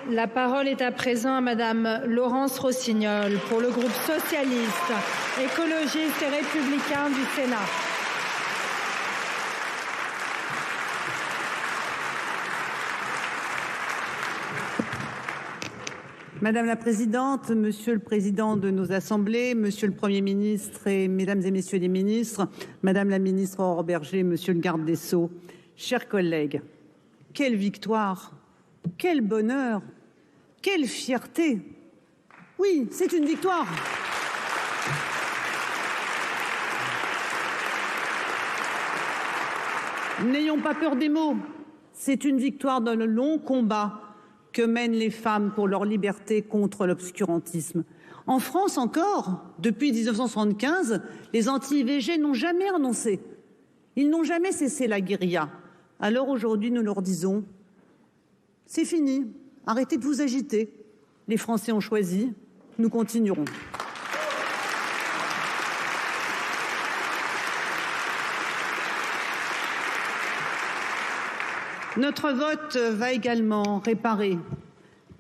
La parole est à présent à Madame Laurence Rossignol pour le groupe socialiste, écologiste et républicain du Sénat. Madame la Présidente, Monsieur le Président de nos assemblées, Monsieur le Premier ministre et Mesdames et Messieurs les ministres, Madame la ministre Aurore Bergé, Monsieur le garde des Sceaux, chers collègues, quelle victoire, quel bonheur, quelle fierté. Oui, c'est une victoire. N'ayons pas peur des mots, c'est une victoire dans le long combat que mènent les femmes pour leur liberté contre l'obscurantisme. En France encore, depuis 1975, les anti-IVG n'ont jamais renoncé. Ils n'ont jamais cessé la guérilla. Alors aujourd'hui, nous leur disons, c'est fini, arrêtez de vous agiter. Les Français ont choisi, nous continuerons. Notre vote va également réparer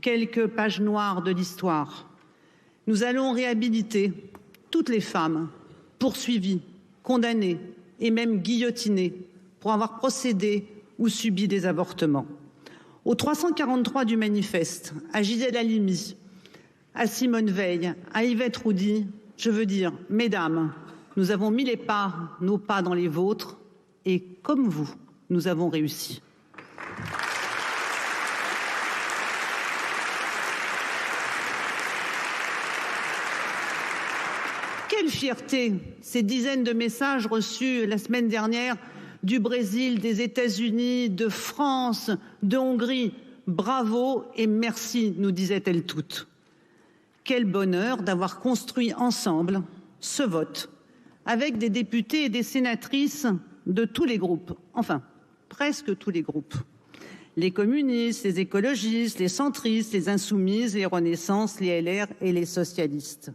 quelques pages noires de l'histoire. Nous allons réhabiliter toutes les femmes poursuivies, condamnées et même guillotinées pour avoir procédé ou subi des avortements. Au 343 du manifeste, à Gisèle Halimi, à Simone Veil, à Yvette Roudy, je veux dire, mesdames, nous avons mis nos pas dans les vôtres et comme vous, nous avons réussi. Quelle fierté, ces dizaines de messages reçus la semaine dernière du Brésil, des États-Unis, de France, de Hongrie. Bravo et merci, nous disaient-elles toutes. Quel bonheur d'avoir construit ensemble ce vote avec des députés et des sénatrices de tous les groupes, enfin presque tous les groupes. Les communistes, les écologistes, les centristes, les insoumises, les renaissances, les LR et les socialistes.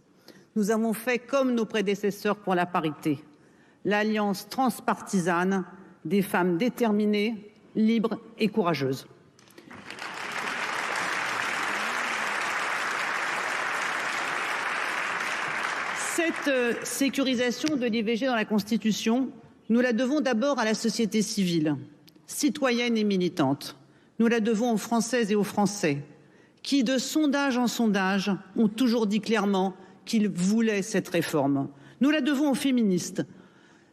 Nous avons fait comme nos prédécesseurs pour la parité, l'alliance transpartisane des femmes déterminées, libres et courageuses. Cette sécurisation de l'IVG dans la Constitution, nous la devons d'abord à la société civile, citoyenne et militante. Nous la devons aux Françaises et aux Français, qui, de sondage en sondage, ont toujours dit clairement qu'ils voulaient cette réforme. Nous la devons aux féministes,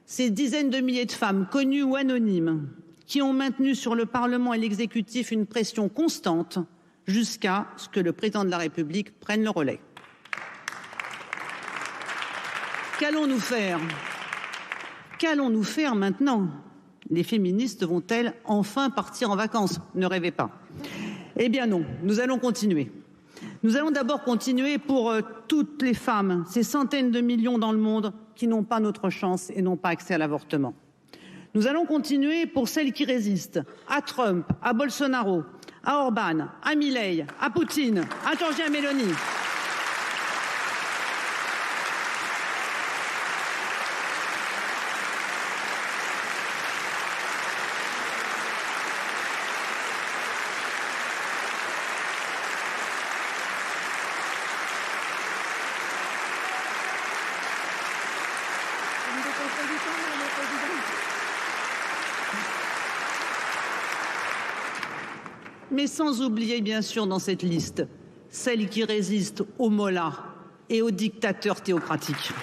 ces dizaines de milliers de femmes, connues ou anonymes, qui ont maintenu sur le Parlement et l'exécutif une pression constante jusqu'à ce que le président de la République prenne le relais. Qu'allons-nous faire? Qu'allons-nous faire maintenant? Les féministes vont-elles enfin partir en vacances? Ne rêvez pas. Eh bien non, nous allons continuer. Nous allons d'abord continuer pour toutes les femmes, ces centaines de millions dans le monde qui n'ont pas notre chance et n'ont pas accès à l'avortement. Nous allons continuer pour celles qui résistent à Trump, à Bolsonaro, à Orban, à Milei, à Poutine, à Giorgia Meloni. Mais sans oublier, bien sûr, dans cette liste, celles qui résistent aux mollahs et aux dictateurs théocratiques.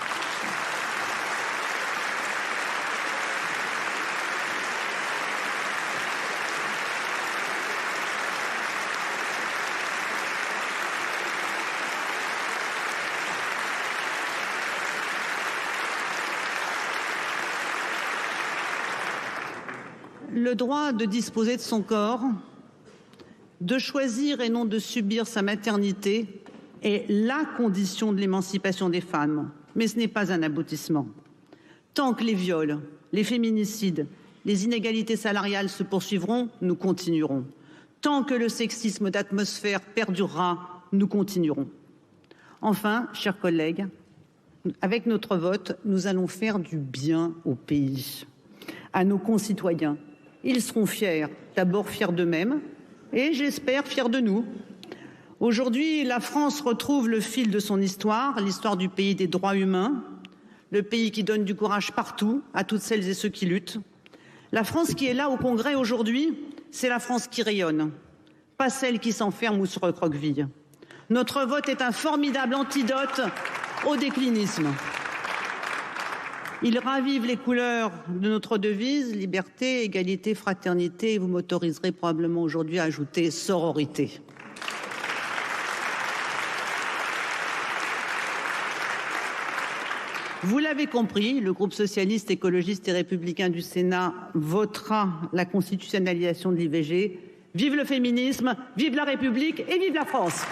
Le droit de disposer de son corps, de choisir et non de subir sa maternité est la condition de l'émancipation des femmes, mais ce n'est pas un aboutissement. Tant que les viols, les féminicides, les inégalités salariales se poursuivront, nous continuerons. Tant que le sexisme d'atmosphère perdurera, nous continuerons. Enfin, chers collègues, avec notre vote, nous allons faire du bien au pays, à nos concitoyens. Ils seront fiers, d'abord fiers d'eux-mêmes, et j'espère fiers de nous. Aujourd'hui, la France retrouve le fil de son histoire, l'histoire du pays des droits humains, le pays qui donne du courage partout à toutes celles et ceux qui luttent. La France qui est là au Congrès aujourd'hui, c'est la France qui rayonne, pas celle qui s'enferme ou se recroqueville. Notre vote est un formidable antidote au déclinisme. Il ravive les couleurs de notre devise, liberté, égalité, fraternité, et vous m'autoriserez probablement aujourd'hui à ajouter sororité. Vous l'avez compris, le groupe socialiste, écologiste et républicain du Sénat votera la constitutionnalisation de l'IVG. Vive le féminisme, vive la République et vive la France!